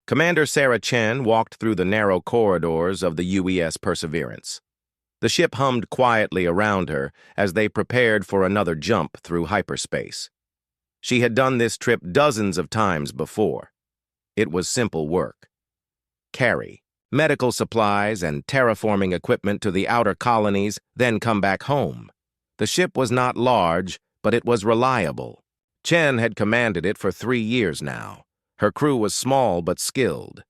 Commander Sarah Chen walked through the narrow corridors of the UES Perseverance. The ship hummed quietly around her as they prepared for another jump through hyperspace. She had done this trip dozens of times before. It was simple work. Carry medical supplies and terraforming equipment to the outer colonies, then come back home. The ship was not large, but it was reliable. Chen had commanded it for 3 years now. Her crew was small but skilled.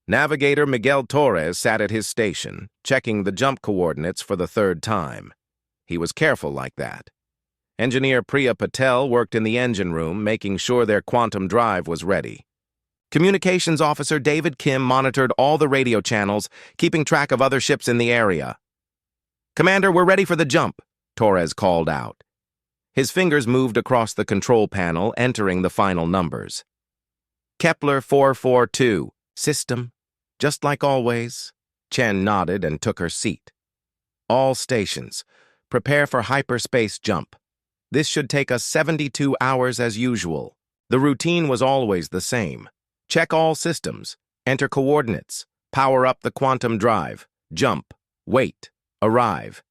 Navigator Miguel Torres sat at his station, checking the jump coordinates for the 3rd time. He was careful like that. Engineer Priya Patel worked in the engine room, making sure their quantum drive was ready. Communications Officer David Kim monitored all the radio channels, keeping track of other ships in the area. "Commander, we're ready for the jump," Torres called out. His fingers moved across the control panel, entering the final numbers. "Kepler 442, system, just like always." Chen nodded and took her seat. "All stations, prepare for hyperspace jump. This should take us 72 hours as usual." The routine was always the same. Check all systems, enter coordinates, power up the quantum drive, jump, wait, arrive.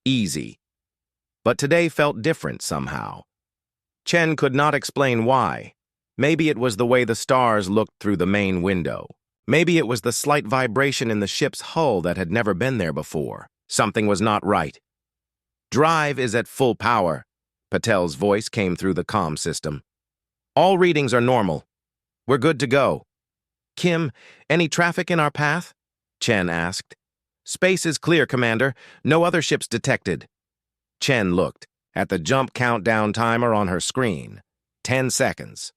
Easy. But today felt different somehow. Chen could not explain why. Maybe it was the way the stars looked through the main window. Maybe it was the slight vibration in the ship's hull that had never been there before. Something was not right. "Drive is at full power," Patel's voice came through the comm system. "All readings are normal. We're good to go." "Kim, any traffic in our path?" Chen asked. "Space is clear, Commander. No other ships detected." Chen looked at the jump countdown timer on her screen. 10 seconds.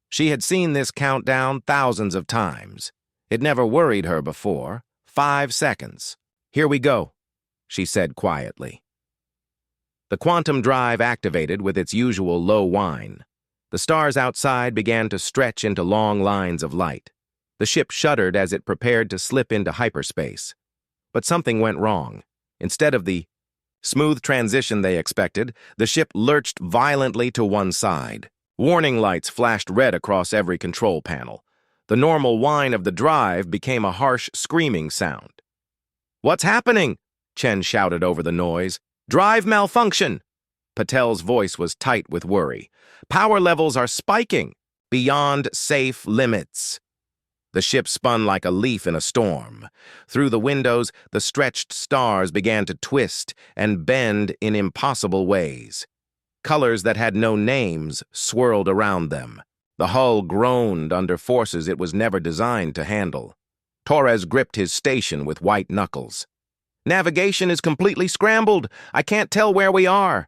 She had seen this countdown thousands of times. It never worried her before. 5 seconds. "Here we go," she said quietly. The quantum drive activated with its usual low whine. The stars outside began to stretch into long lines of light. The ship shuddered as it prepared to slip into hyperspace. But something went wrong. Instead of the smooth transition they expected, the ship lurched violently to one side. Warning lights flashed red across every control panel. The normal whine of the drive became a harsh screaming sound. "What's happening?" Chen shouted over the noise. "Drive malfunction!" Patel's voice was tight with worry. "Power levels are spiking beyond safe limits." The ship spun like a leaf in a storm. Through the windows, the stretched stars began to twist and bend in impossible ways. Colors that had no names swirled around them. The hull groaned under forces it was never designed to handle. Torres gripped his station with white knuckles. "Navigation is completely scrambled. I can't tell where we are."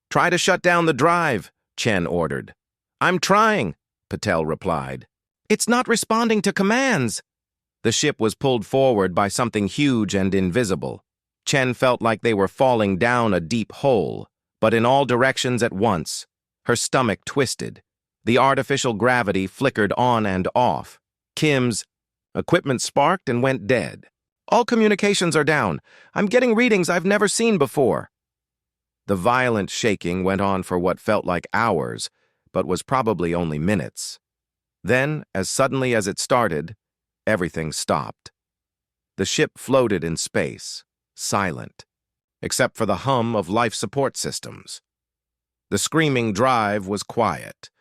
"Try to shut down the drive," Chen ordered. "I'm trying," Patel replied. "It's not responding to commands." The ship was pulled forward by something huge and invisible. Chen felt like they were falling down a deep hole, but in all directions at once. Her stomach twisted. The artificial gravity flickered on and off. Kim's equipment sparked and went dead. "All communications are down. I'm getting readings I've never seen before." The violent shaking went on for what felt like hours, but was probably only minutes. Then, as suddenly as it started, everything stopped. The ship floated in space, silent, except for the hum of life support systems. The screaming drive was quiet.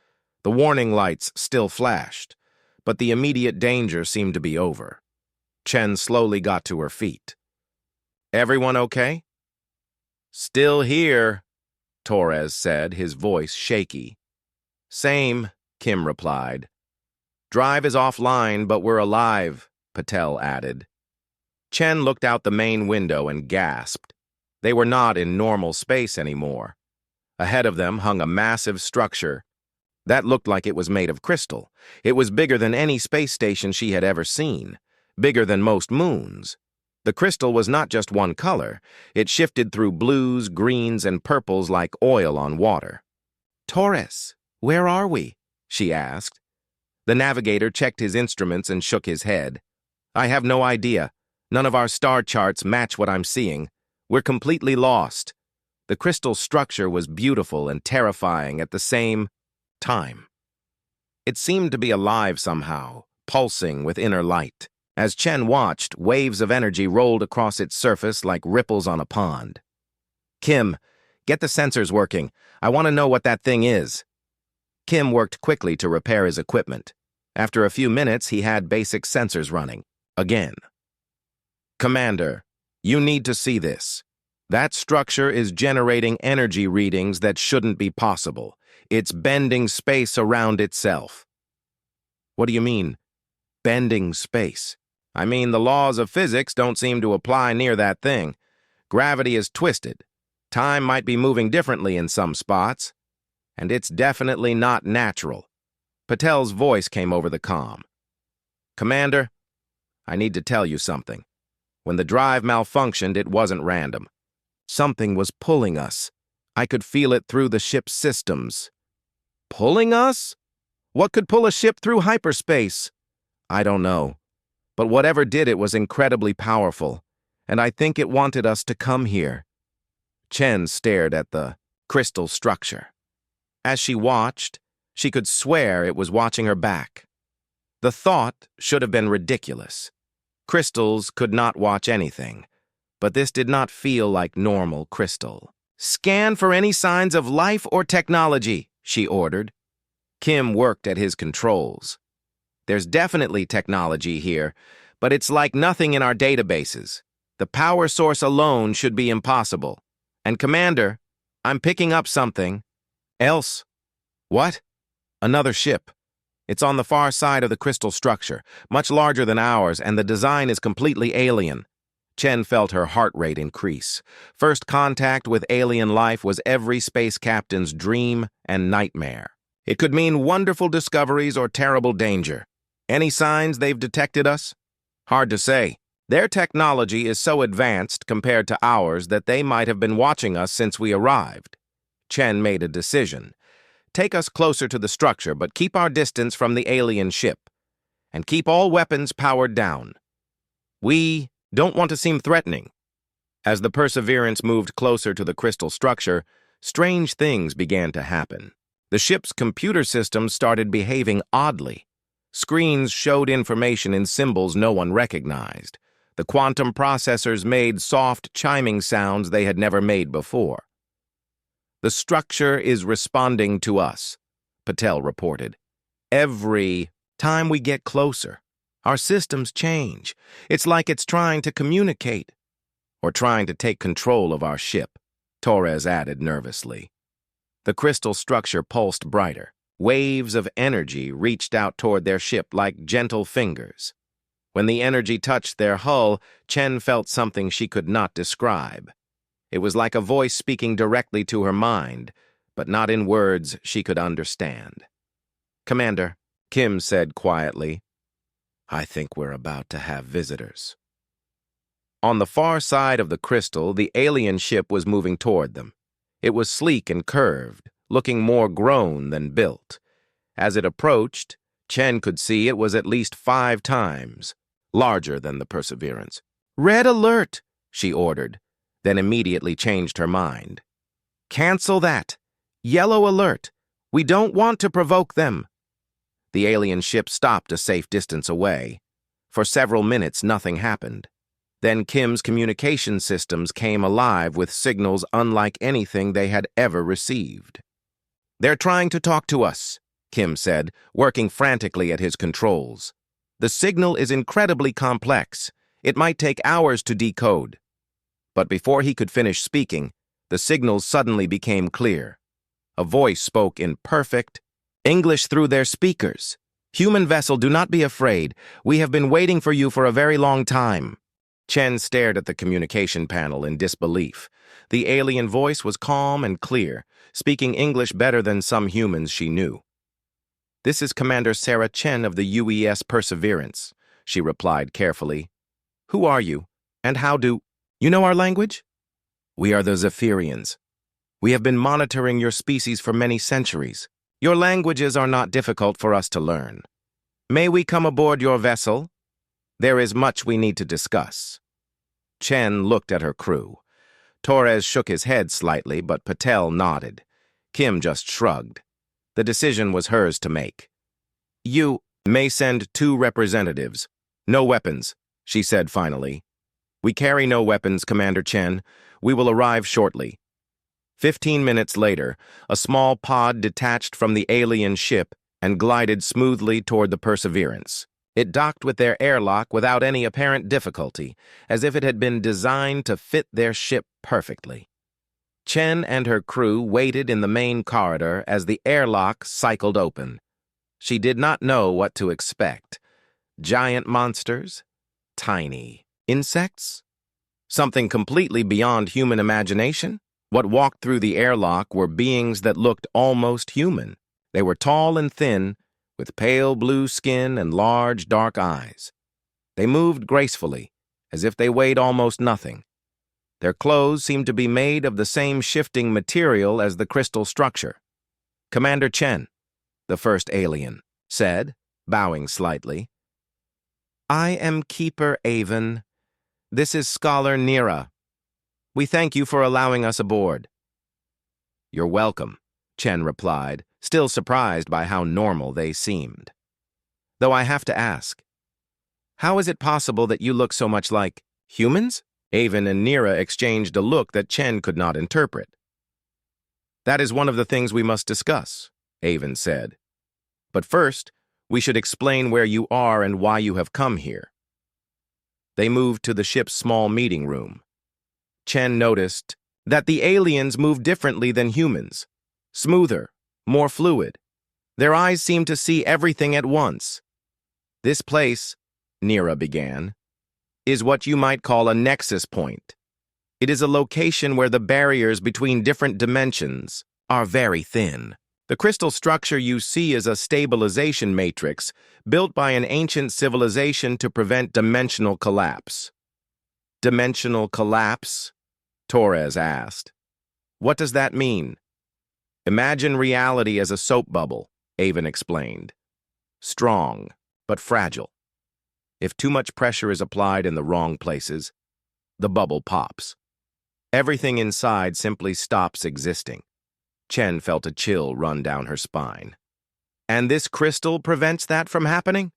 The warning lights still flashed, but the immediate danger seemed to be over. Chen slowly got to her feet. "Everyone okay?" "Still here," Torres said, his voice shaky. "Same," Kim replied. "Drive is offline, but we're alive," Patel added. Chen looked out the main window and gasped. They were not in normal space anymore. Ahead of them hung a massive structure. That looked like it was made of crystal. It was bigger than any space station she had ever seen, bigger than most moons. The crystal was not just one color. It shifted through blues, greens, and purples like oil on water. "Torres, where are we?" she asked. The navigator checked his instruments and shook his head. "I have no idea. None of our star charts match what I'm seeing. We're completely lost." The crystal structure was beautiful and terrifying at the same time. It seemed to be alive somehow, pulsing with inner light. As Chen watched, waves of energy rolled across its surface like ripples on a pond. "Kim, get the sensors working. I want to know what that thing is." Kim worked quickly to repair his equipment. After a few minutes, he had basic sensors running. Again. "Commander, you need to see this. That structure is generating energy readings that shouldn't be possible. It's bending space around itself." "What do you mean, bending space?" "I mean, the laws of physics don't seem to apply near that thing. Gravity is twisted. Time might be moving differently in some spots. And it's definitely not natural." Patel's voice came over the comm. "Commander, I need to tell you something. When the drive malfunctioned, it wasn't random. Something was pulling us. I could feel it through the ship's systems." "Pulling us? What could pull a ship through hyperspace?" "I don't know. But whatever did it was incredibly powerful, and I think it wanted us to come here." Chen stared at the crystal structure. As she watched, she could swear it was watching her back. The thought should have been ridiculous. Crystals could not watch anything, but this did not feel like normal crystal. "Scan for any signs of life or technology," she ordered. Kim worked at his controls. "There's definitely technology here, but it's like nothing in our databases. The power source alone should be impossible. And Commander, I'm picking up something else." "What?" "Another ship. It's on the far side of the crystal structure, much larger than ours, and the design is completely alien." Chen felt her heart rate increase. First contact with alien life was every space captain's dream and nightmare. It could mean wonderful discoveries or terrible danger. "Any signs they've detected us?" "Hard to say. Their technology is so advanced compared to ours that they might have been watching us since we arrived." Chen made a decision. "Take us closer to the structure, but keep our distance from the alien ship. And keep all weapons powered down. We don't want to seem threatening." As the Perseverance moved closer to the crystal structure, strange things began to happen. The ship's computer systems started behaving oddly. Screens showed information in symbols no one recognized. The quantum processors made soft, chiming sounds they had never made before. "The structure is responding to us," Patel reported. "Every time we get closer, our systems change. It's like it's trying to communicate, or trying to take control of our ship," Torres added nervously. The crystal structure pulsed brighter. Waves of energy reached out toward their ship like gentle fingers. When the energy touched their hull, Chen felt something she could not describe. It was like a voice speaking directly to her mind, but not in words she could understand. "Commander," Kim said quietly, "I think we're about to have visitors." On the far side of the crystal, the alien ship was moving toward them. It was sleek and curved, looking more grown than built. As it approached, Chen could see it was at least 5 times larger than the Perseverance. "Red alert," she ordered, then immediately changed her mind. "Cancel that. Yellow alert. We don't want to provoke them." The alien ship stopped a safe distance away. For several minutes, nothing happened. Then Kim's communication systems came alive with signals unlike anything they had ever received. "They're trying to talk to us," Kim said, working frantically at his controls. "The signal is incredibly complex. It might take hours to decode." But before he could finish speaking, the signals suddenly became clear. A voice spoke in perfect English through their speakers. "Human vessel, do not be afraid. We have been waiting for you for a very long time." Chen stared at the communication panel in disbelief. The alien voice was calm and clear, speaking English better than some humans she knew. "This is Commander Sarah Chen of the UES Perseverance," she replied carefully. "Who are you, and how do you know our language?" "We are the Zephyrians. We have been monitoring your species for many centuries. Your languages are not difficult for us to learn. May we come aboard your vessel? There is much we need to discuss." Chen looked at her crew. Torres shook his head slightly, but Patel nodded. Kim just shrugged. The decision was hers to make. May send 2 representatives. No weapons, she said finally. We carry no weapons, Commander Chen. We will arrive shortly. 15 minutes later, a small pod detached from the alien ship and glided smoothly toward the Perseverance. It docked with their airlock without any apparent difficulty, as if it had been designed to fit their ship perfectly. Chen and her crew waited in the main corridor as the airlock cycled open. She did not know what to expect. Giant monsters? Tiny insects? Something completely beyond human imagination? What walked through the airlock were beings that looked almost human. They were tall and thin, with pale blue skin and large, dark eyes. They moved gracefully, as if they weighed almost nothing. Their clothes seemed to be made of the same shifting material as the crystal structure. Commander Chen, the first alien, said, bowing slightly. I am Keeper Avon. This is Scholar Nira. We thank you for allowing us aboard. You're welcome, Chen replied, still surprised by how normal they seemed. Though I have to ask, how is it possible that you look so much like humans? Avon and Nira exchanged a look that Chen could not interpret. That is one of the things we must discuss, Avon said. But first, we should explain where you are and why you have come here. They moved to the ship's small meeting room. Chen noticed that the aliens moved differently than humans. Smoother, more fluid. Their eyes seemed to see everything at once. This place, Nira began, is what you might call a nexus point. It is a location where the barriers between different dimensions are very thin. The crystal structure you see is a stabilization matrix built by an ancient civilization to prevent dimensional collapse. Dimensional collapse? Torres asked. What does that mean? Imagine reality as a soap bubble, Avon explained. Strong, but fragile. If too much pressure is applied in the wrong places, the bubble pops. Everything inside simply stops existing. Chen felt a chill run down her spine. And this crystal prevents that from happening?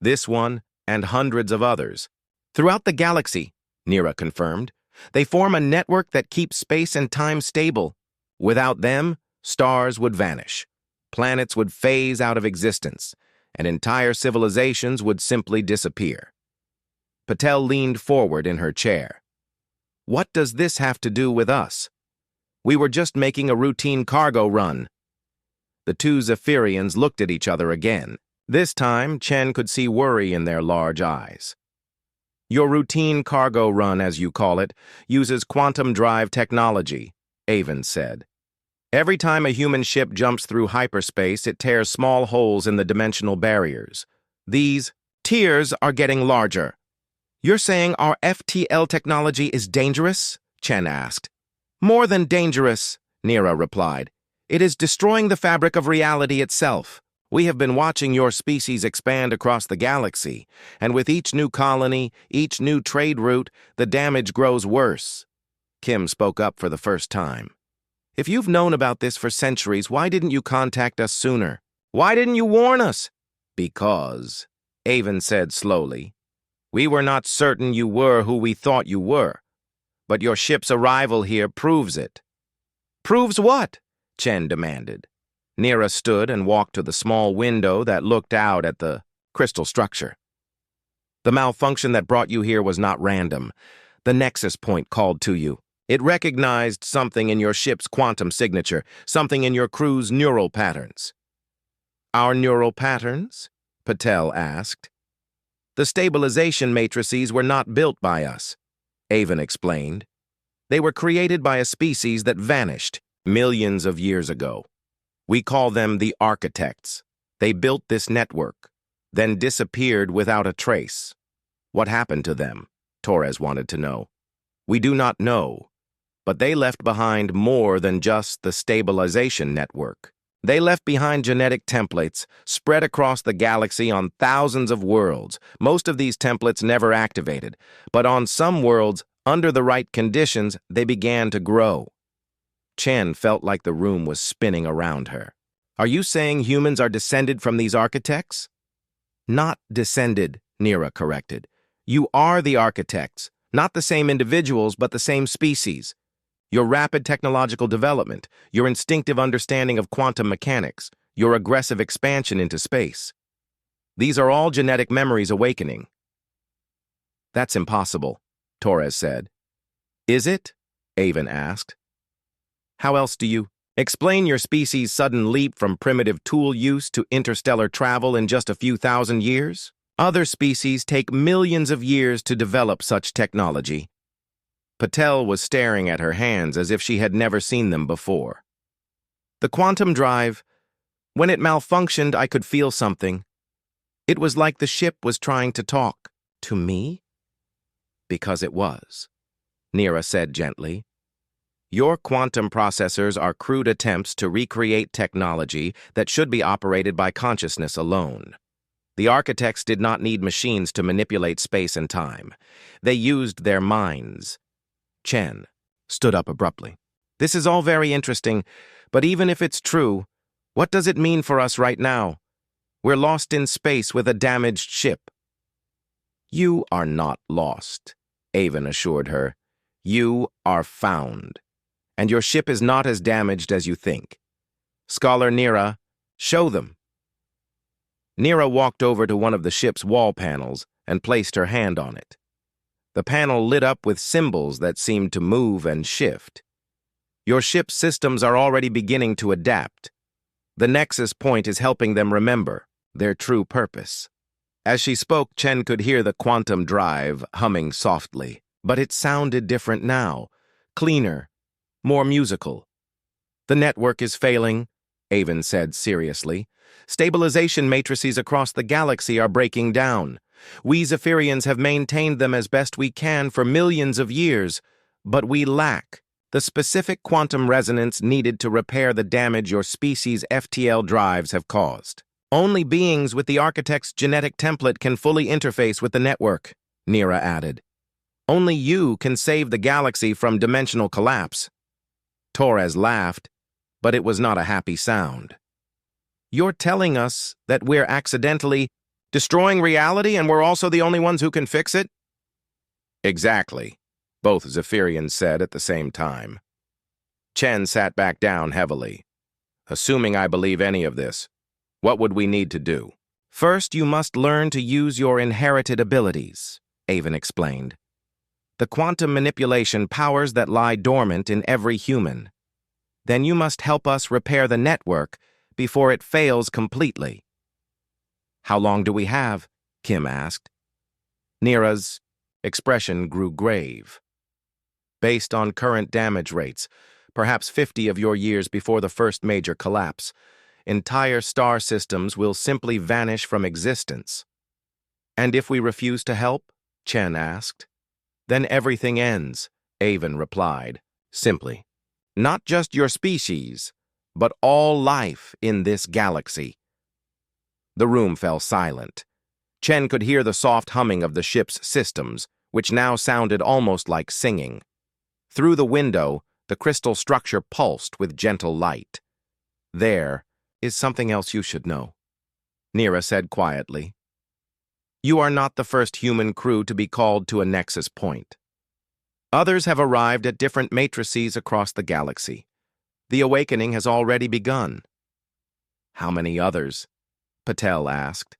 This one and hundreds of others. Throughout the galaxy, Nira confirmed, they form a network that keeps space and time stable. Without them, stars would vanish. Planets would phase out of existence, and entire civilizations would simply disappear. Patel leaned forward in her chair. What does this have to do with us? We were just making a routine cargo run. The 2 Zephyrians looked at each other again. This time, Chen could see worry in their large eyes. Your routine cargo run, as you call it, uses quantum drive technology, Avon said. Every time a human ship jumps through hyperspace, it tears small holes in the dimensional barriers. These tiers are getting larger. You're saying our FTL technology is dangerous? Chen asked. More than dangerous, Nira replied. It is destroying the fabric of reality itself. We have been watching your species expand across the galaxy, and with each new colony, each new trade route, the damage grows worse. Kim spoke up for the first time. If you've known about this for centuries, why didn't you contact us sooner? Why didn't you warn us? Because, Avon said slowly, we were not certain you were who we thought you were. But your ship's arrival here proves it. Proves what? Chen demanded. Nira stood and walked to the small window that looked out at the crystal structure. The malfunction that brought you here was not random. The nexus point called to you. It recognized something in your ship's quantum signature, something in your crew's neural patterns. Our neural patterns? Patel asked. The stabilization matrices were not built by us, Avon explained. They were created by a species that vanished millions of years ago. We call them the architects. They built this network, then disappeared without a trace. What happened to them? Torres wanted to know. We do not know, but they left behind more than just the stabilization network. They left behind genetic templates spread across the galaxy on thousands of worlds. Most of these templates never activated, but on some worlds, under the right conditions, they began to grow. Chen felt like the room was spinning around her. Are you saying humans are descended from these architects? Not descended, Nira corrected. You are the architects, not the same individuals, but the same species. Your rapid technological development, your instinctive understanding of quantum mechanics, your aggressive expansion into space. These are all genetic memories awakening. That's impossible, Torres said. Is it? Avon asked. How else do you explain your species' sudden leap from primitive tool use to interstellar travel in just a few thousand years? Other species take millions of years to develop such technology. Patel was staring at her hands as if she had never seen them before. The quantum drive, when it malfunctioned, I could feel something. It was like the ship was trying to talk to me. Because it was, Nira said gently. Your quantum processors are crude attempts to recreate technology that should be operated by consciousness alone. The architects did not need machines to manipulate space and time. They used their minds. Chen stood up abruptly. This is all very interesting, but even if it's true, what does it mean for us right now? We're lost in space with a damaged ship. You are not lost, Avon assured her. You are found. And your ship is not as damaged as you think. Scholar Nira, show them. Nira walked over to one of the ship's wall panels and placed her hand on it. The panel lit up with symbols that seemed to move and shift. Your ship's systems are already beginning to adapt. The nexus point is helping them remember their true purpose. As she spoke, Chen could hear the quantum drive humming softly, but it sounded different now, cleaner, more musical. The network is failing, Avon said seriously. Stabilization matrices across the galaxy are breaking down. We Zephyrians have maintained them as best we can for millions of years, but we lack the specific quantum resonance needed to repair the damage your species' FTL drives have caused. Only beings with the architect's genetic template can fully interface with the network, Nira added. Only you can save the galaxy from dimensional collapse. Torres laughed, but it was not a happy sound. You're telling us that we're accidentally destroying reality and we're also the only ones who can fix it? Exactly, both Zephyrians said at the same time. Chen sat back down heavily. Assuming I believe any of this, what would we need to do? First, you must learn to use your inherited abilities, Avon explained. The quantum manipulation powers that lie dormant in every human. Then you must help us repair the network before it fails completely. How long do we have? Kim asked. Nira's expression grew grave. Based on current damage rates, perhaps 50 of your years before the first major collapse, entire star systems will simply vanish from existence. And if we refuse to help? Chen asked. Then everything ends, Avon replied, simply. Not just your species, but all life in this galaxy. The room fell silent. Chen could hear the soft humming of the ship's systems, which now sounded almost like singing. Through the window, the crystal structure pulsed with gentle light. There is something else you should know, Nira said quietly. You are not the first human crew to be called to a nexus point. Others have arrived at different matrices across the galaxy. The awakening has already begun. How many others? Patel asked.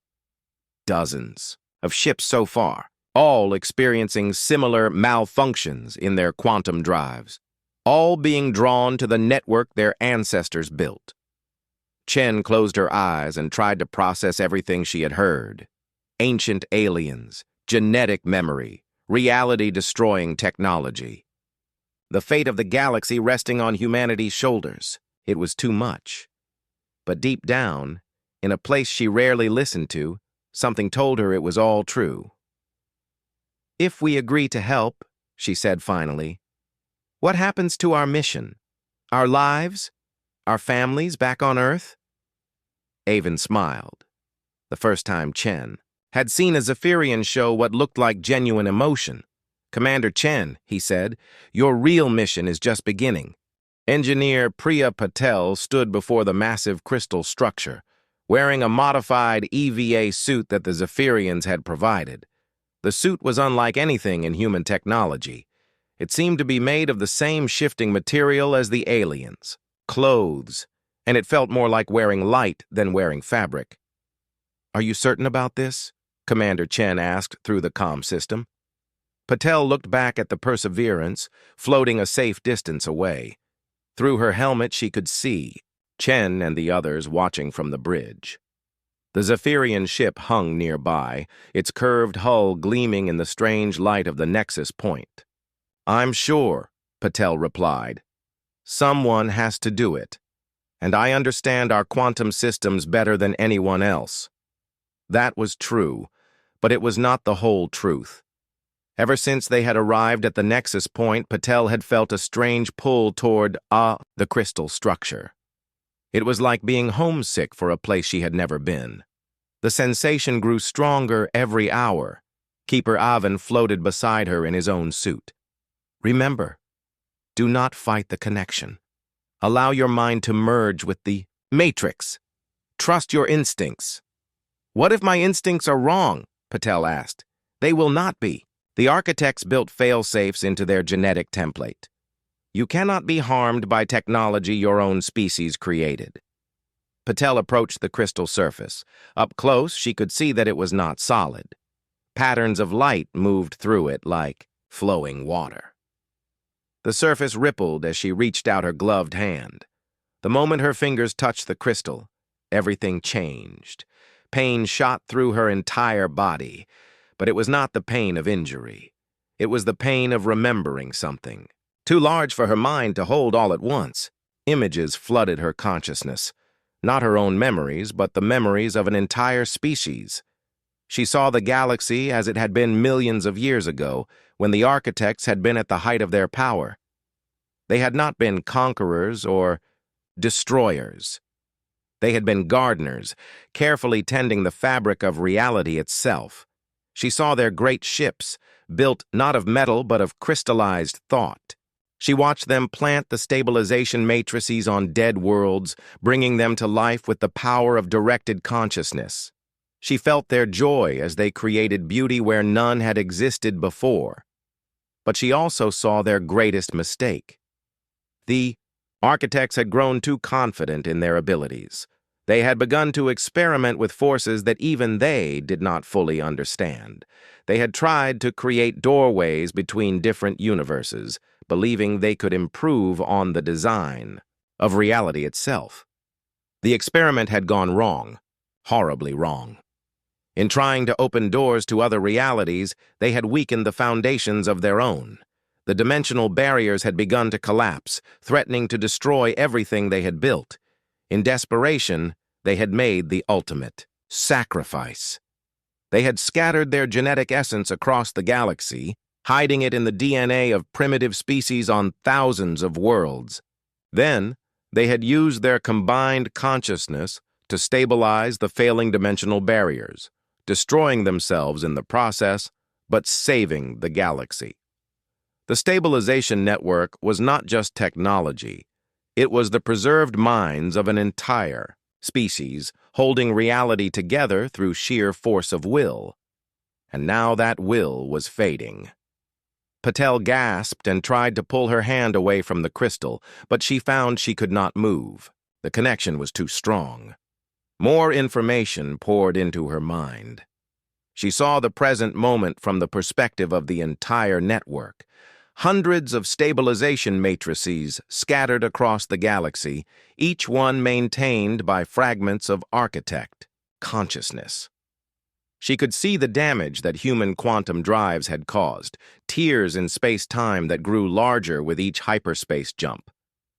Dozens of ships so far, all experiencing similar malfunctions in their quantum drives, all being drawn to the network their ancestors built. Chen closed her eyes and tried to process everything she had heard. Ancient aliens, genetic memory, reality-destroying technology. The fate of the galaxy resting on humanity's shoulders. It was too much. But deep down, in a place she rarely listened to, something told her it was all true. If we agree to help, she said finally, what happens to our mission? Our lives? Our families back on Earth? Avon smiled. The first time Chen had seen a Zephyrian show what looked like genuine emotion. Commander Chen, he said, your real mission is just beginning. Engineer Priya Patel stood before the massive crystal structure, wearing a modified EVA suit that the Zephyrians had provided. The suit was unlike anything in human technology. It seemed to be made of the same shifting material as the aliens, clothes, and it felt more like wearing light than wearing fabric. "Are you certain about this?" Commander Chen asked through the comm system. Patel looked back at the Perseverance, floating a safe distance away. Through her helmet she could see Chen and the others watching from the bridge. The Zephyrian ship hung nearby, its curved hull gleaming in the strange light of the Nexus point. "I'm sure," Patel replied. "Someone has to do it, and I understand our quantum systems better than anyone else." That was true, but it was not the whole truth. Ever since they had arrived at the Nexus point, Patel had felt a strange pull toward the crystal structure. It was like being homesick for a place she had never been. The sensation grew stronger every hour. Keeper Avon floated beside her in his own suit. "Remember, do not fight the connection. Allow your mind to merge with the Matrix. Trust your instincts." "What if my instincts are wrong?" Patel asked. "They will not be. The architects built fail-safes into their genetic template. You cannot be harmed by technology your own species created." Patel approached the crystal surface. Up close, she could see that it was not solid. Patterns of light moved through it like flowing water. The surface rippled as she reached out her gloved hand. The moment her fingers touched the crystal, everything changed. Pain shot through her entire body, but it was not the pain of injury. It was the pain of remembering something. Too large for her mind to hold all at once. Images flooded her consciousness. Not her own memories, but the memories of an entire species. She saw the galaxy as it had been millions of years ago, when the architects had been at the height of their power. They had not been conquerors or destroyers. They had been gardeners, carefully tending the fabric of reality itself. She saw their great ships, built not of metal but of crystallized thought. She watched them plant the stabilization matrices on dead worlds, bringing them to life with the power of directed consciousness. She felt their joy as they created beauty where none had existed before. But she also saw their greatest mistake. The architects had grown too confident in their abilities. They had begun to experiment with forces that even they did not fully understand. They had tried to create doorways between different universes, believing they could improve on the design of reality itself. The experiment had gone wrong, horribly wrong. In trying to open doors to other realities, they had weakened the foundations of their own. The dimensional barriers had begun to collapse, threatening to destroy everything they had built. In desperation, they had made the ultimate sacrifice. They had scattered their genetic essence across the galaxy, hiding it in the DNA of primitive species on thousands of worlds. Then, they had used their combined consciousness to stabilize the failing dimensional barriers, destroying themselves in the process, but saving the galaxy. The stabilization network was not just technology. It was the preserved minds of an entire species holding reality together through sheer force of will. And now that will was fading. Patel gasped and tried to pull her hand away from the crystal, but she found she could not move. The connection was too strong. More information poured into her mind. She saw the present moment from the perspective of the entire network. Hundreds of stabilization matrices scattered across the galaxy, each one maintained by fragments of architect consciousness. She could see the damage that human quantum drives had caused, tears in space-time that grew larger with each hyperspace jump.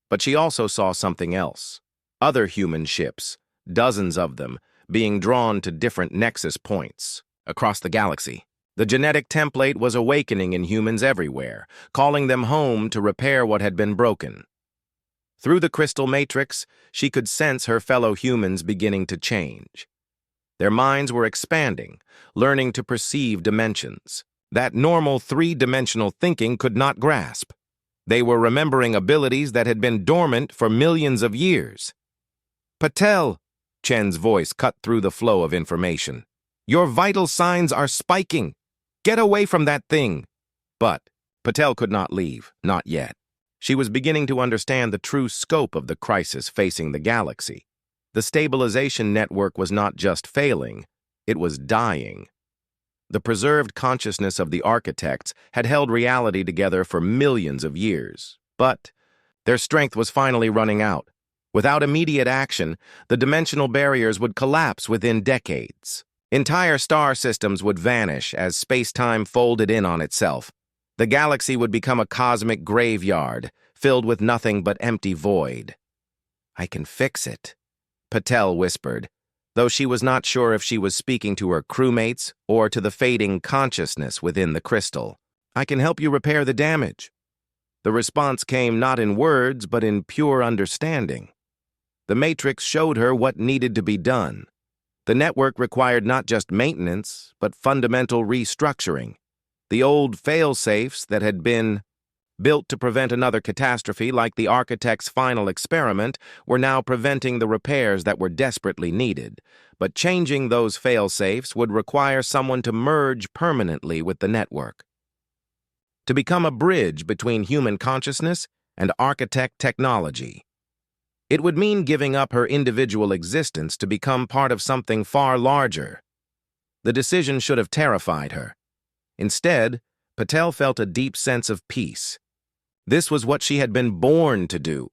But she also saw something else. Other human ships, dozens of them, being drawn to different nexus points across the galaxy. The genetic template was awakening in humans everywhere, calling them home to repair what had been broken. Through the crystal matrix, she could sense her fellow humans beginning to change. Their minds were expanding, learning to perceive dimensions that normal three-dimensional thinking could not grasp. They were remembering abilities that had been dormant for millions of years. "Patel!" Chen's voice cut through the flow of information. Your vital signs are spiking. Get away from that thing. But Patel could not leave, not yet. She was beginning to understand the true scope of the crisis facing the galaxy. The stabilization network was not just failing, it was dying. The preserved consciousness of the architects had held reality together for millions of years, but their strength was finally running out. Without immediate action, the dimensional barriers would collapse within decades. Entire star systems would vanish as space-time folded in on itself. The galaxy would become a cosmic graveyard, filled with nothing but empty void. I can fix it, Patel whispered, though she was not sure if she was speaking to her crewmates or to the fading consciousness within the crystal. I can help you repair the damage. The response came not in words, but in pure understanding. The Matrix showed her what needed to be done. The network required not just maintenance, but fundamental restructuring. The old fail-safes that had been built to prevent another catastrophe like the architect's final experiment were now preventing the repairs that were desperately needed. But changing those fail-safes would require someone to merge permanently with the network, to become a bridge between human consciousness and architect technology. It would mean giving up her individual existence to become part of something far larger. The decision should have terrified her. Instead, Patel felt a deep sense of peace. This was what she had been born to do.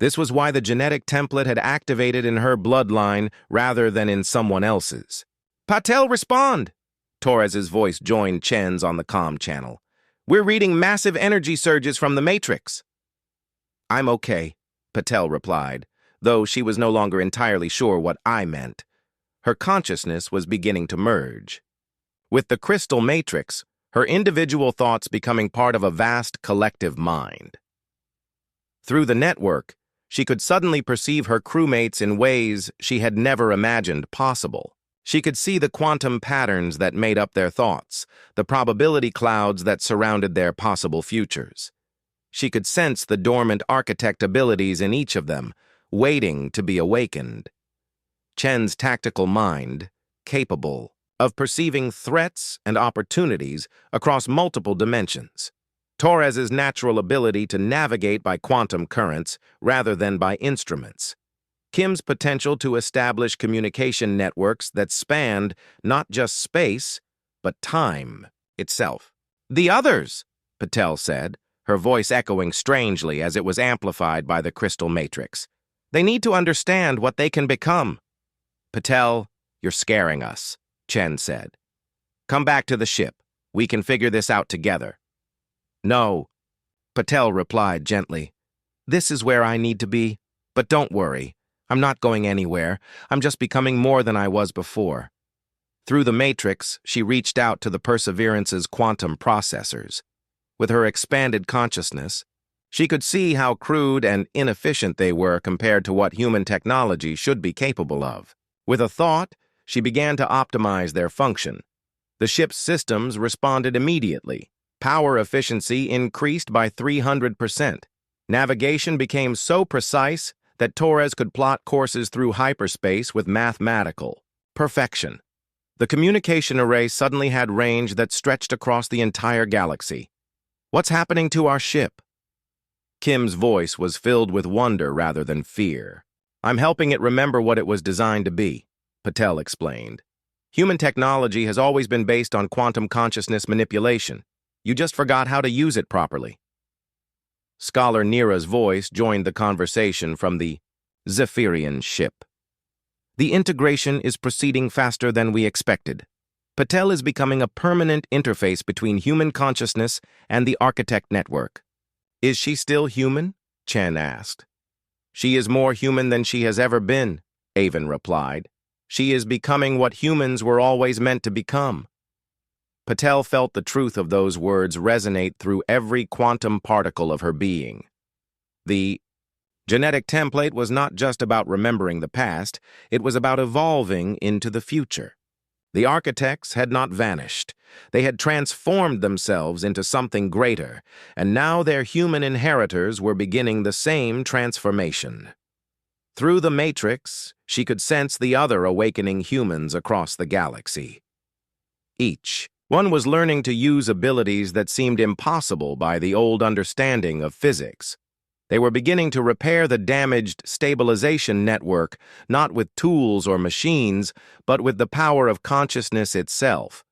This was why the genetic template had activated in her bloodline rather than in someone else's. Patel, respond! Torres's voice joined Chen's on the comm channel. We're reading massive energy surges from the Matrix. I'm okay, Patel replied, though she was no longer entirely sure what I meant. Her consciousness was beginning to merge. With the crystal matrix, her individual thoughts becoming part of a vast collective mind. Through the network, she could suddenly perceive her crewmates in ways she had never imagined possible. She could see the quantum patterns that made up their thoughts, the probability clouds that surrounded their possible futures. She could sense the dormant architect abilities in each of them, waiting to be awakened. Chen's tactical mind, capable of perceiving threats and opportunities across multiple dimensions. Torres's natural ability to navigate by quantum currents rather than by instruments. Kim's potential to establish communication networks that spanned not just space, but time itself. The others, Patel said, her voice echoing strangely as it was amplified by the crystal matrix. They need to understand what they can become. Patel, you're scaring us, Chen said. Come back to the ship. We can figure this out together. No, Patel replied gently. This is where I need to be, but don't worry. I'm not going anywhere. I'm just becoming more than I was before. Through the matrix, she reached out to the Perseverance's quantum processors. With her expanded consciousness, she could see how crude and inefficient they were compared to what human technology should be capable of. With a thought, she began to optimize their function. The ship's systems responded immediately. Power efficiency increased by 300%. Navigation became so precise that Torres could plot courses through hyperspace with mathematical perfection. The communication array suddenly had range that stretched across the entire galaxy. What's happening to our ship? Kim's voice was filled with wonder rather than fear. I'm helping it remember what it was designed to be, Patel explained. Human technology has always been based on quantum consciousness manipulation. You just forgot how to use it properly. Scholar Nira's voice joined the conversation from the Zephyrian ship. The integration is proceeding faster than we expected. Patel is becoming a permanent interface between human consciousness and the architect network. Is she still human? Chen asked. She is more human than she has ever been, Avon replied. She is becoming what humans were always meant to become. Patel felt the truth of those words resonate through every quantum particle of her being. The genetic template was not just about remembering the past, it was about evolving into the future. The architects had not vanished. They had transformed themselves into something greater, and now their human inheritors were beginning the same transformation. Through the matrix, She could sense the other awakening humans across the galaxy. Each one was learning to use abilities that seemed impossible by the old understanding of physics. They were beginning to repair the damaged stabilization network, not with tools or machines, but with the power of consciousness itself.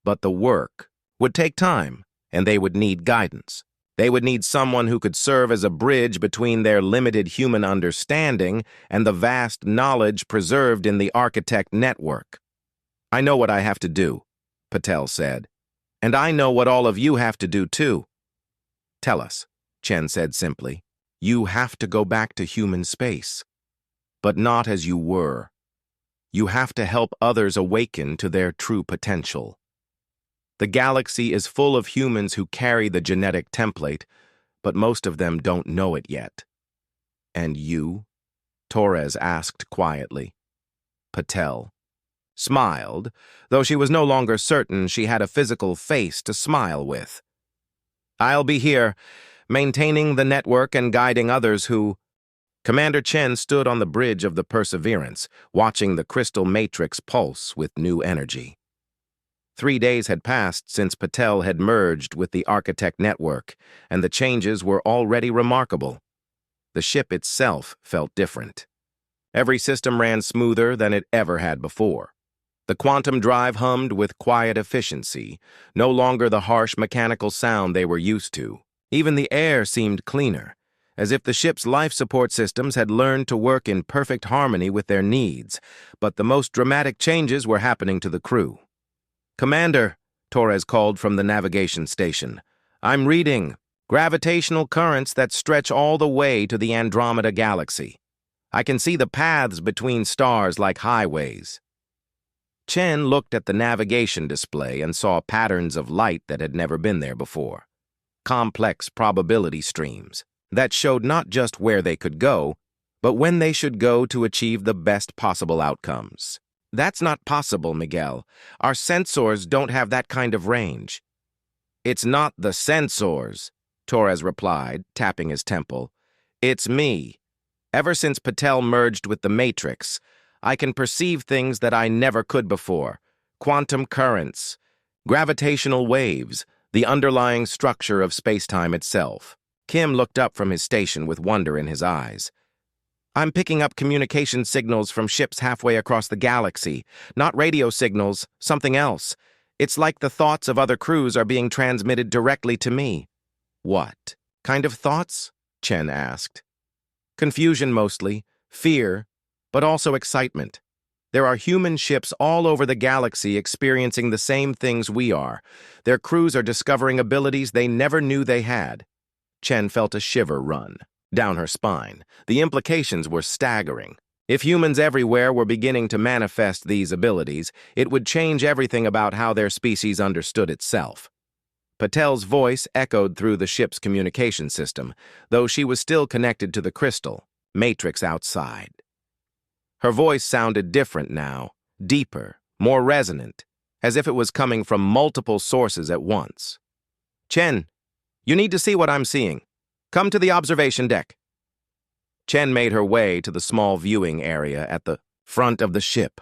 But the work would take time, and they would need guidance. They would need someone who could serve as a bridge between their limited human understanding and the vast knowledge preserved in the architect network. "I know what I have to do," Patel said. "And I know what all of you have to do too." "Tell us," Chen said simply. "You have to go back to human space. But not as you were. You have to help others awaken to their true potential. The galaxy is full of humans who carry the genetic template, but most of them don't know it yet." "And you?" Torres asked quietly. Patel smiled, though she was no longer certain she had a physical face to smile with. "I'll be here, maintaining the network and guiding others who—" Commander Chen stood on the bridge of the Perseverance, watching the crystal matrix pulse with new energy. 3 days had passed since Patel had merged with the Architect Network, and the changes were already remarkable. The ship itself felt different. Every system ran smoother than it ever had before. The quantum drive hummed with quiet efficiency, no longer the harsh mechanical sound they were used to. Even the air seemed cleaner, as if the ship's life support systems had learned to work in perfect harmony with their needs. But the most dramatic changes were happening to the crew. "Commander," Torres called from the navigation station, "I'm reading gravitational currents that stretch all the way to the Andromeda Galaxy. I can see the paths between stars like highways." Chen looked at the navigation display and saw patterns of light that had never been there before. Complex probability streams that showed not just where they could go, but when they should go to achieve the best possible outcomes. "That's not possible, Miguel. Our sensors don't have that kind of range." "It's not the sensors," Torres replied, tapping his temple. "It's me. Ever since Patel merged with the Matrix, I can perceive things that I never could before. Quantum currents, gravitational waves, the underlying structure of space-time itself." Kim looked up from his station with wonder in his eyes. "I'm picking up communication signals from ships halfway across the galaxy. Not radio signals, something else. It's like the thoughts of other crews are being transmitted directly to me." "What kind of thoughts?" Chen asked. "Confusion mostly, fear, but also excitement. There are human ships all over the galaxy experiencing the same things we are. Their crews are discovering abilities they never knew they had." Chen felt a shiver run down her spine. The implications were staggering. If humans everywhere were beginning to manifest these abilities, it would change everything about how their species understood itself. Patel's voice echoed through the ship's communication system, though she was still connected to the crystal matrix outside. Her voice sounded different now, deeper, more resonant, as if it was coming from multiple sources at once. "Chen, you need to see what I'm seeing. Come to the observation deck." Chen made her way to the small viewing area at the front of the ship.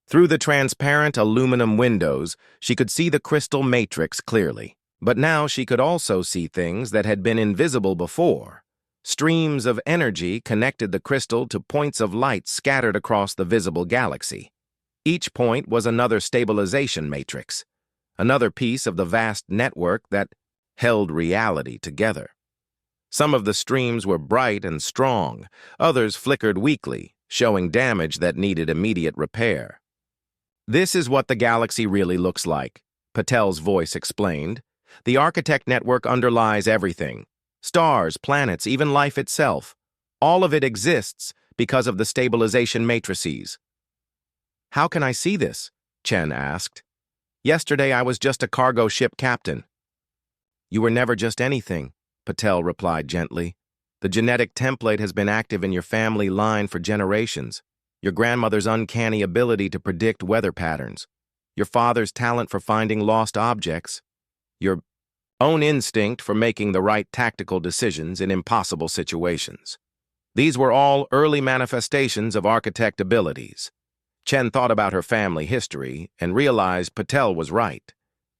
Through the transparent aluminum windows, she could see the crystal matrix clearly. But now she could also see things that had been invisible before. Streams of energy connected the crystal to points of light scattered across the visible galaxy. Each point was another stabilization matrix, another piece of the vast network that held reality together. Some of the streams were bright and strong, others flickered weakly, showing damage that needed immediate repair. "This is what the galaxy really looks like," Patel's voice explained. "The Architect Network underlies everything. Stars, planets, even life itself. All of it exists because of the stabilization matrices." "How can I see this?" Chen asked. "Yesterday I was just a cargo ship captain." "You were never just anything," Patel replied gently. "The genetic template has been active in your family line for generations. Your grandmother's uncanny ability to predict weather patterns, your father's talent for finding lost objects, your own instinct for making the right tactical decisions in impossible situations. These were all early manifestations of architect abilities. Chen thought about her family history and realized Patel was right.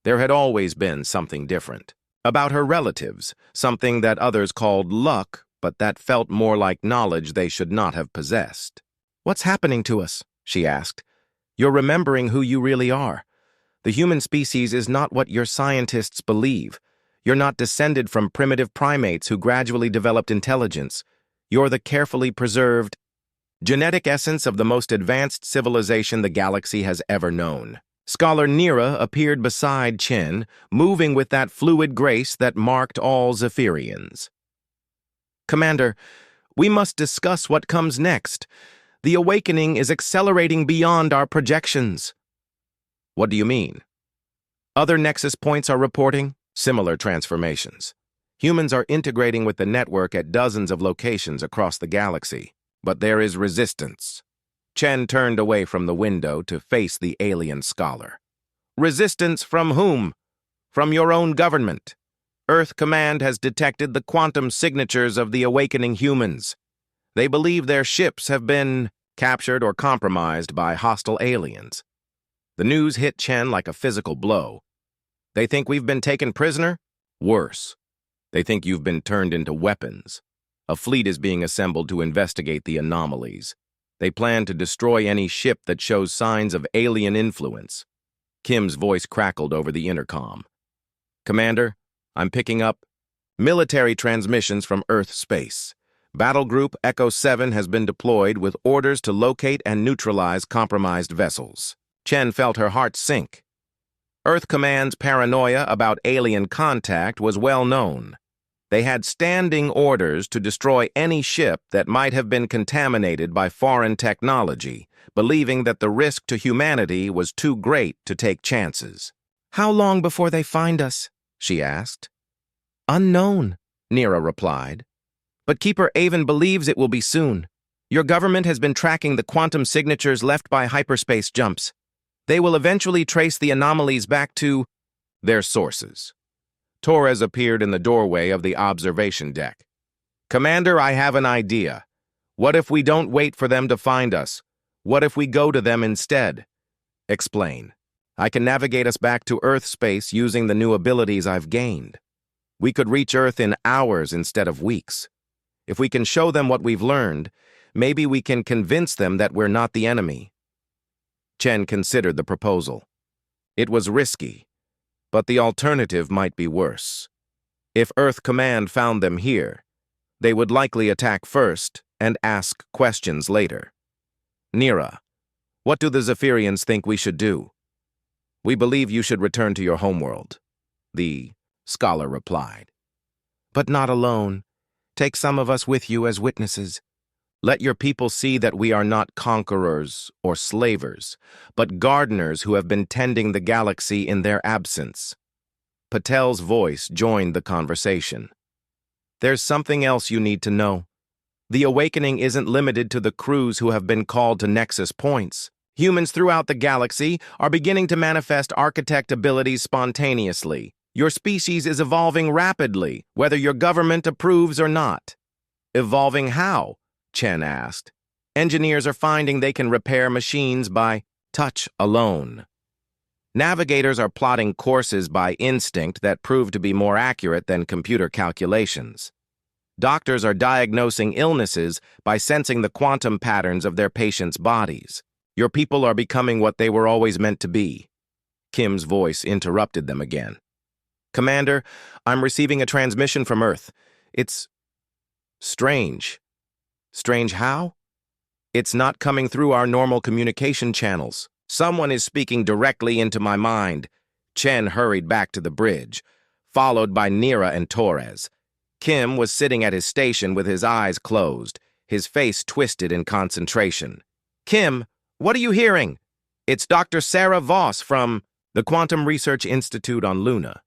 There had always been something different. About her relatives, something that others called luck, but that felt more like knowledge they should not have possessed. "What's happening to us?" she asked. "You're remembering who you really are. The human species is not what your scientists believe. You're not descended from primitive primates who gradually developed intelligence. You're the carefully preserved genetic essence of the most advanced civilization the galaxy has ever known." Scholar Nira appeared beside Chen, moving with that fluid grace that marked all Zephyrians. "Commander, we must discuss what comes next. The awakening is accelerating beyond our projections." "What do you mean?" "Other Nexus points are reporting similar transformations. Humans are integrating with the network at dozens of locations across the galaxy, but there is resistance." Chen turned away from the window to face the alien scholar. "Resistance from whom?" "From your own government. Earth Command has detected the quantum signatures of the awakening humans. They believe their ships have been captured or compromised by hostile aliens." The news hit Chen like a physical blow. "They think we've been taken prisoner?" "Worse. They think you've been turned into weapons. A fleet is being assembled to investigate the anomalies. They plan to destroy any ship that shows signs of alien influence." Kim's voice crackled over the intercom. "Commander, I'm picking up military transmissions from Earth space. Battle Group Echo 7 has been deployed with orders to locate and neutralize compromised vessels." Chen felt her heart sink. Earth Command's paranoia about alien contact was well known. They had standing orders to destroy any ship that might have been contaminated by foreign technology, believing that the risk to humanity was too great to take chances. "How long before they find us?" she asked. "Unknown," Nira replied. "But Keeper Avon believes it will be soon. Your government has been tracking the quantum signatures left by hyperspace jumps. They will eventually trace the anomalies back to their sources." Torres appeared in the doorway of the observation deck. "Commander, I have an idea. What if we don't wait for them to find us? What if we go to them instead?" "Explain." "I can navigate us back to Earth space using the new abilities I've gained. We could reach Earth in hours instead of weeks. If we can show them what we've learned, maybe we can convince them that we're not the enemy." Chen considered the proposal. It was risky, but the alternative might be worse. If Earth Command found them here, they would likely attack first and ask questions later. "Nira, what do the Zephyrians think we should do?" "We believe you should return to your homeworld," the scholar replied. "But not alone. Take some of us with you as witnesses. Let your people see that we are not conquerors or slavers, but gardeners who have been tending the galaxy in their absence." Patel's voice joined the conversation. "There's something else you need to know. The awakening isn't limited to the crews who have been called to Nexus points. Humans throughout the galaxy are beginning to manifest architect abilities spontaneously. Your species is evolving rapidly, whether your government approves or not." "Evolving how?" Chen asked. "Engineers are finding they can repair machines by touch alone. Navigators are plotting courses by instinct that prove to be more accurate than computer calculations. Doctors are diagnosing illnesses by sensing the quantum patterns of their patients' bodies. Your people are becoming what they were always meant to be." Kim's voice interrupted them again. "Commander, I'm receiving a transmission from Earth. It's strange." "Strange how?" "It's not coming through our normal communication channels. Someone is speaking directly into my mind." Chen hurried back to the bridge, followed by Nira and Torres. Kim was sitting at his station with his eyes closed, his face twisted in concentration. "Kim, what are you hearing?" "It's Dr. Sarah Voss from the Quantum Research Institute on Luna.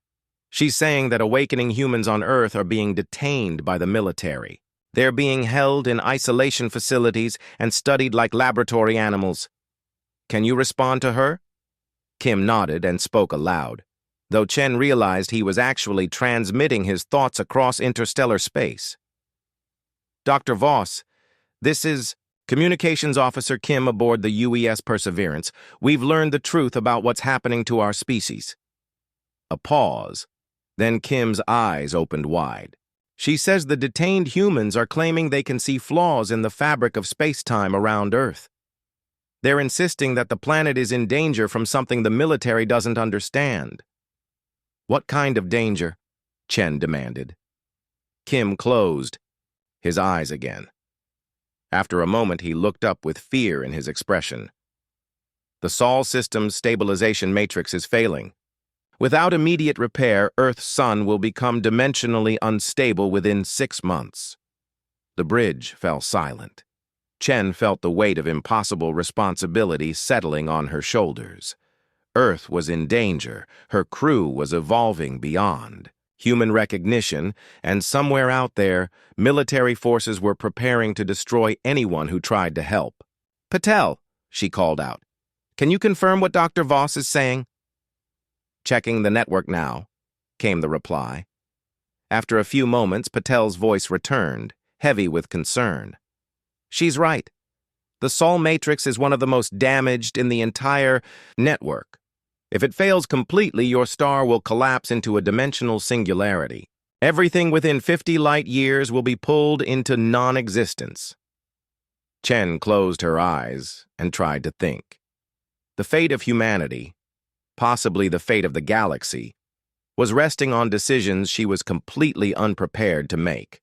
She's saying that awakening humans on Earth are being detained by the military. They're being held in isolation facilities and studied like laboratory animals." "Can you respond to her?" Kim nodded and spoke aloud, though Chen realized he was actually transmitting his thoughts across interstellar space. "Dr. Voss, This is Communications Officer Kim aboard the UES Perseverance. We've learned the truth about what's happening to our species. A pause. Then Kim's eyes opened wide. She says the detained humans are claiming they can see flaws in the fabric of space-time around Earth. They're insisting that the planet is in danger from something the military doesn't understand. What kind of danger? Chen demanded. Kim closed his eyes again. After a moment, he looked up with fear in his expression. The Sol system's stabilization matrix is failing. Without immediate repair, Earth's sun will become dimensionally unstable within 6 months. The bridge fell silent. Chen felt the weight of impossible responsibility settling on her shoulders. Earth was in danger. Her crew was evolving beyond human recognition, and somewhere out there, military forces were preparing to destroy anyone who tried to help. "Patel," she called out. "Can you confirm what Dr. Voss is saying?" "Checking the network now," came the reply. After a few moments, Patel's voice returned, heavy with concern. "She's right. The Sol matrix is one of the most damaged in the entire network. If it fails completely, your star will collapse into a dimensional singularity. Everything within 50 light years will be pulled into non-existence." Chen closed her eyes and tried to think. The fate of humanity, possibly the fate of the galaxy, was resting on decisions she was completely unprepared to make.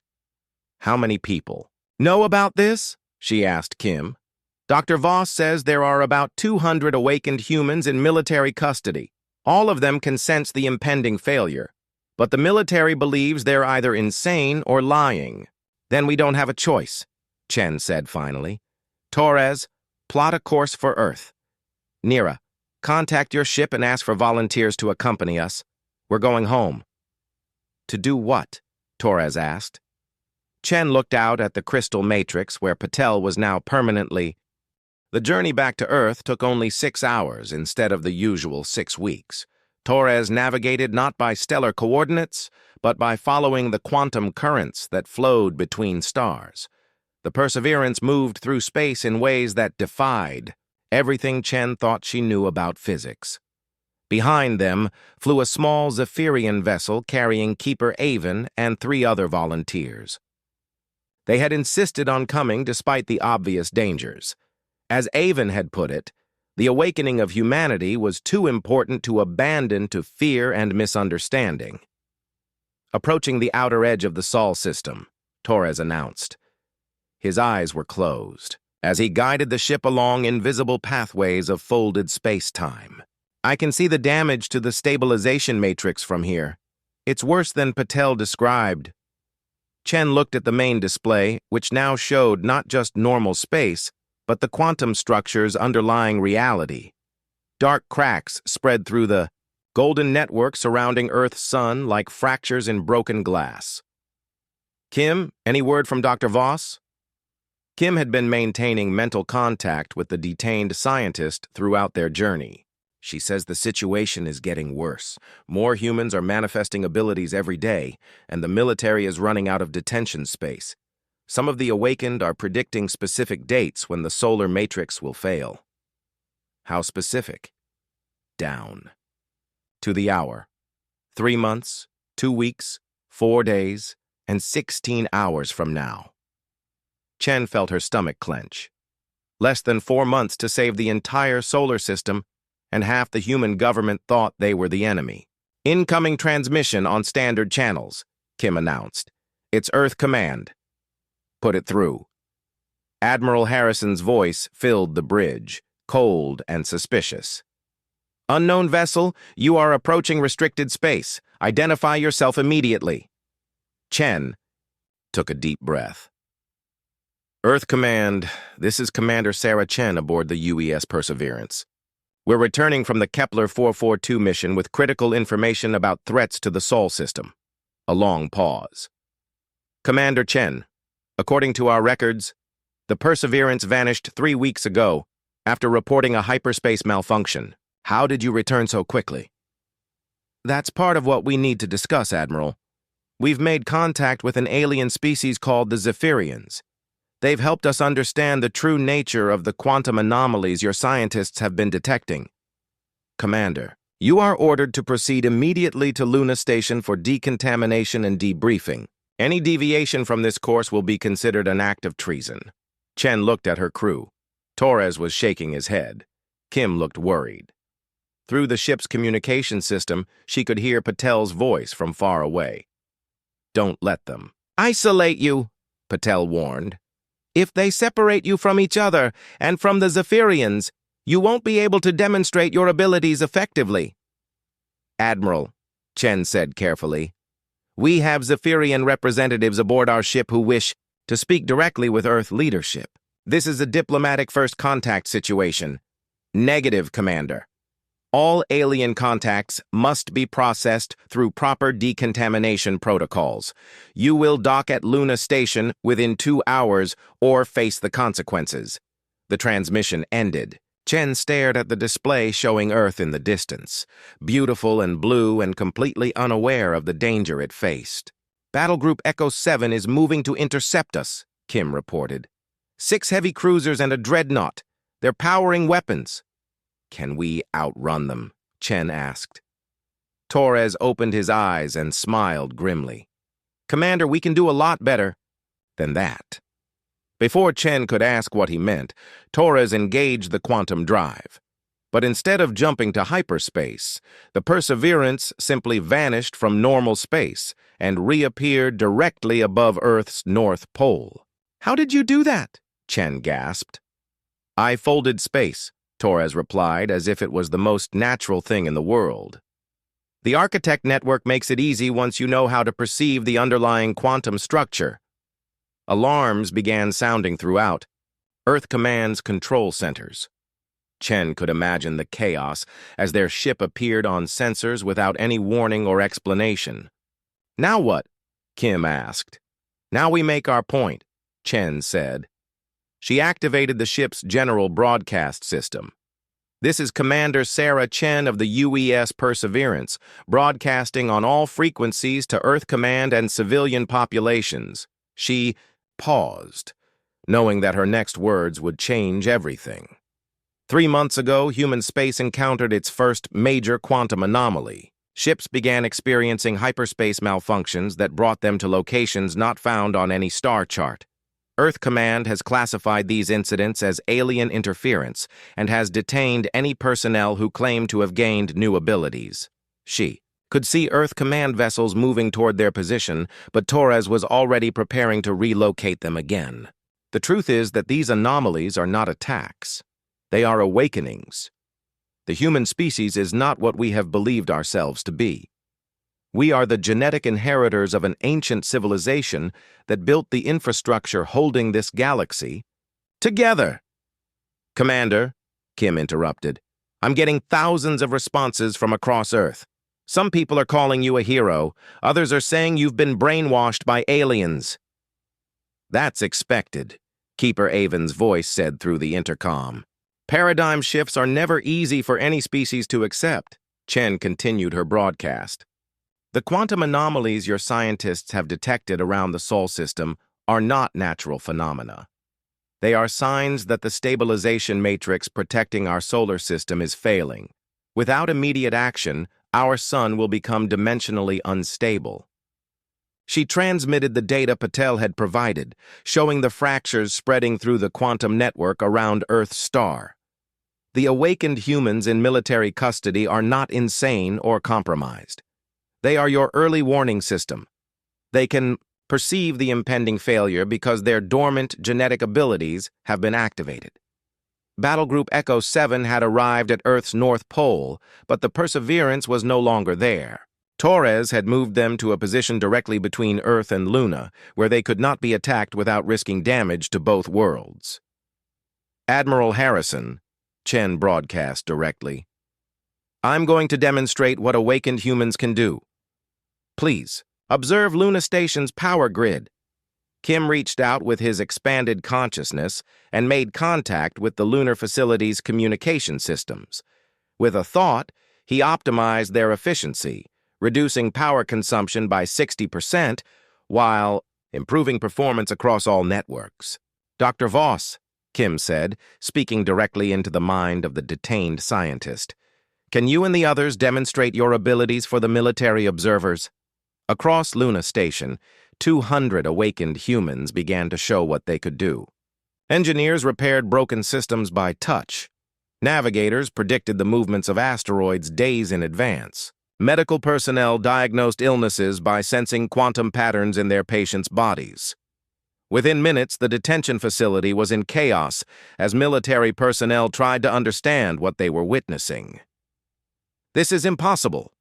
"How many people know about this?" she asked Kim. "Dr. Voss says there are about 200 awakened humans in military custody. All of them can sense the impending failure, but the military believes they're either insane or lying." "Then we don't have a choice," Chen said finally. "Torres, plot a course for Earth. Nira, contact your ship and ask for volunteers to accompany us. We're going home." "To do what?" Torres asked. Chen looked out at the crystal matrix where Patel was now permanently. The journey back to Earth took only 6 hours instead of the usual 6 weeks. Torres navigated not by stellar coordinates, but by following the quantum currents that flowed between stars. The Perseverance moved through space in ways that defied everything Chen thought she knew about physics. Behind them flew a small Zephyrian vessel carrying Keeper Avon and 3 other volunteers. They had insisted on coming despite the obvious dangers. As Avon had put it, the awakening of humanity was too important to abandon to fear and misunderstanding. Approaching the outer edge of the Sol system, Torres announced. His eyes were closed as he guided the ship along invisible pathways of folded space-time. "I can see the damage to the stabilization matrix from here. It's worse than Patel described." Chen looked at the main display, which now showed not just normal space, but the quantum structures underlying reality. Dark cracks spread through the golden network surrounding Earth's sun like fractures in broken glass. "Kim, any word from Dr. Voss?" Kim had been maintaining mental contact with the detained scientist throughout their journey. "She says the situation is getting worse. More humans are manifesting abilities every day, and the military is running out of detention space. Some of the awakened are predicting specific dates when the solar matrix will fail." "How specific?" "Down. To the hour. 3 months, 2 weeks, 4 days, and 16 hours from now." Chen felt her stomach clench. Less than 4 months to save the entire solar system, and half the human government thought they were the enemy. "Incoming transmission on standard channels," Kim announced. "It's Earth Command. Put it through." Admiral Harrison's voice filled the bridge, cold and suspicious. "Unknown vessel, you are approaching restricted space. Identify yourself immediately." Chen took a deep breath. "Earth Command, this is Commander Sarah Chen aboard the UES Perseverance. We're returning from the Kepler 442 mission with critical information about threats to the Sol system." A long pause. "Commander Chen, according to our records, the Perseverance vanished 3 weeks ago after reporting a hyperspace malfunction. How did you return so quickly?" "That's part of what we need to discuss, Admiral. We've made contact with an alien species called the Zephyrians. They've helped us understand the true nature of the quantum anomalies your scientists have been detecting. Commander, you are ordered to proceed immediately to Luna Station for decontamination and debriefing. Any deviation from this course will be considered an act of treason. Chen looked at her crew. Torres was shaking his head. Kim looked worried. Through the ship's communication system, she could hear Patel's voice from far away. Don't let them isolate you, Patel warned. If they separate you from each other and from the Zephyrians, you won't be able to demonstrate your abilities effectively. Admiral, Chen said carefully, we have Zephyrian representatives aboard our ship who wish to speak directly with Earth leadership. This is a diplomatic first contact situation. Negative, Commander. All alien contacts must be processed through proper decontamination protocols. You will dock at Luna Station within 2 hours or face the consequences. The transmission ended. Chen stared at the display showing Earth in the distance, beautiful and blue and completely unaware of the danger it faced. Battle Group Echo 7 is moving to intercept us, Kim reported. 6 heavy cruisers and a dreadnought. They're powering weapons. Can we outrun them? Chen asked. Torres opened his eyes and smiled grimly. Commander, we can do a lot better than that. Before Chen could ask what he meant, Torres engaged the quantum drive. But instead of jumping to hyperspace, the Perseverance simply vanished from normal space and reappeared directly above Earth's North Pole. How did you do that? Chen gasped. I folded space, Torres replied, as if it was the most natural thing in the world. The Architect Network makes it easy once you know how to perceive the underlying quantum structure. Alarms began sounding throughout Earth Command's control centers. Chen could imagine the chaos as their ship appeared on sensors without any warning or explanation. Now what? Kim asked. Now we make our point, Chen said. She activated the ship's general broadcast system. This is Commander Sarah Chen of the UES Perseverance, broadcasting on all frequencies to Earth Command and civilian populations. She paused, knowing that her next words would change everything. 3 months ago, human space encountered its first major quantum anomaly. Ships began experiencing hyperspace malfunctions that brought them to locations not found on any star chart. Earth Command has classified these incidents as alien interference and has detained any personnel who claim to have gained new abilities. She could see Earth Command vessels moving toward their position, but Torres was already preparing to relocate them again. The truth is that these anomalies are not attacks. They are awakenings. The human species is not what we have believed ourselves to be. We are the genetic inheritors of an ancient civilization that built the infrastructure holding this galaxy together. Commander, Kim interrupted, I'm getting thousands of responses from across Earth. Some people are calling you a hero. Others are saying you've been brainwashed by aliens. That's expected, Keeper Avon's voice said through the intercom. Paradigm shifts are never easy for any species to accept. Chen continued her broadcast. The quantum anomalies your scientists have detected around the Sol system are not natural phenomena. They are signs that the stabilization matrix protecting our solar system is failing. Without immediate action, our sun will become dimensionally unstable. She transmitted the data Patel had provided, showing the fractures spreading through the quantum network around Earth's star. The awakened humans in military custody are not insane or compromised. They are your early warning system. They can perceive the impending failure because their dormant genetic abilities have been activated. Battle Group Echo 7 had arrived at Earth's North Pole, but the Perseverance was no longer there. Torres had moved them to a position directly between Earth and Luna, where they could not be attacked without risking damage to both worlds. Admiral Harrison, Chen broadcast directly, I'm going to demonstrate what awakened humans can do. Please, observe Luna Station's power grid. Kim reached out with his expanded consciousness and made contact with the lunar facility's communication systems. With a thought, he optimized their efficiency, reducing power consumption by 60% while improving performance across all networks. Dr. Voss, Kim said, speaking directly into the mind of the detained scientist. Can you and the others demonstrate your abilities for the military observers? Across Luna Station, 200 awakened humans began to show what they could do. Engineers repaired broken systems by touch. Navigators predicted the movements of asteroids days in advance. Medical personnel diagnosed illnesses by sensing quantum patterns in their patients' bodies. Within minutes, the detention facility was in chaos as military personnel tried to understand what they were witnessing. "This is impossible."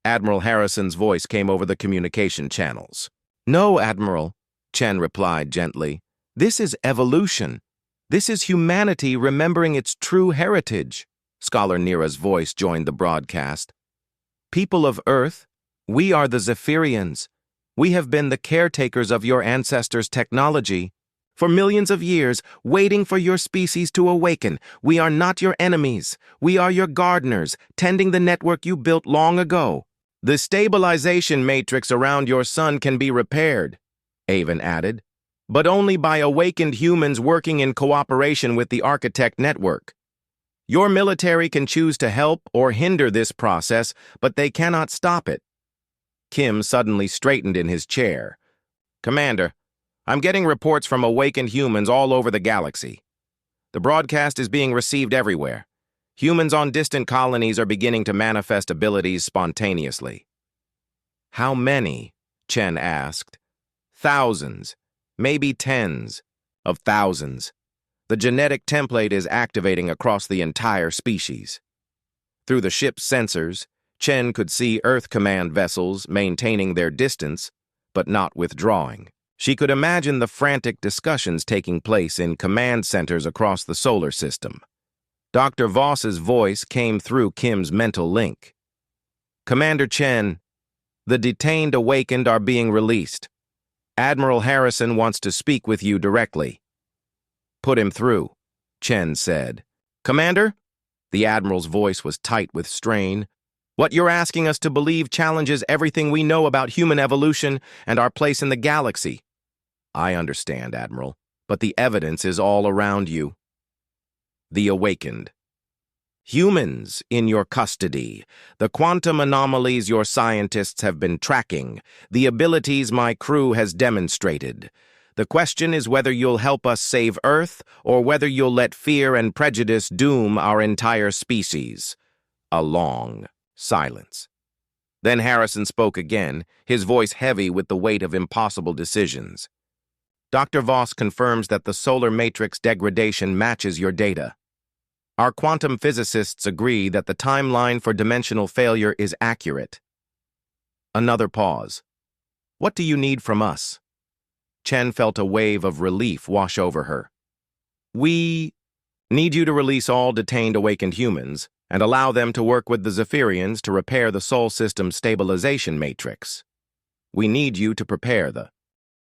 Admiral Harrison's voice came over the communication channels. "No, Admiral," Chen replied gently. "This is evolution. This is humanity remembering its true heritage." Scholar Nira's voice joined the broadcast. "People of Earth, we are the Zephyrians. We have been the caretakers of your ancestors' technology. For millions of years, waiting for your species to awaken. We are not your enemies. We are your gardeners, tending the network you built long ago. The stabilization matrix around your sun can be repaired," Avon added, "but only by awakened humans working in cooperation with the Architect Network. Your military can choose to help or hinder this process, but they cannot stop it." Kim suddenly straightened in his chair. "Commander, I'm getting reports from awakened humans all over the galaxy. The broadcast is being received everywhere. Humans on distant colonies are beginning to manifest abilities spontaneously." "How many?" Chen asked. "Thousands, maybe tens of thousands. The genetic template is activating across the entire species." Through the ship's sensors, Chen could see Earth command vessels maintaining their distance, but not withdrawing. She could imagine the frantic discussions taking place in command centers across the solar system. Dr. Voss's voice came through Kim's mental link. "Commander Chen, the detained awakened are being released. Admiral Harrison wants to speak with you directly." "Put him through," Chen said. "Commander?" The Admiral's voice was tight with strain. "What you're asking us to believe challenges everything we know about human evolution and our place in the galaxy." "I understand, Admiral, but the evidence is all around you." The Awakened. "Humans in your custody, the quantum anomalies your scientists have been tracking, the abilities my crew has demonstrated. The question is whether you'll help us save Earth or whether you'll let fear and prejudice doom our entire species." A long silence. Then Harrison spoke again, his voice heavy with the weight of impossible decisions. "Dr. Voss confirms that the solar matrix degradation matches your data. Our quantum physicists agree that the timeline for dimensional failure is accurate." Another pause. "What do you need from us?" Chen felt a wave of relief wash over her. "We need you to release all detained awakened humans and allow them to work with the Zephyrians to repair the Sol System stabilization matrix. We need you to prepare the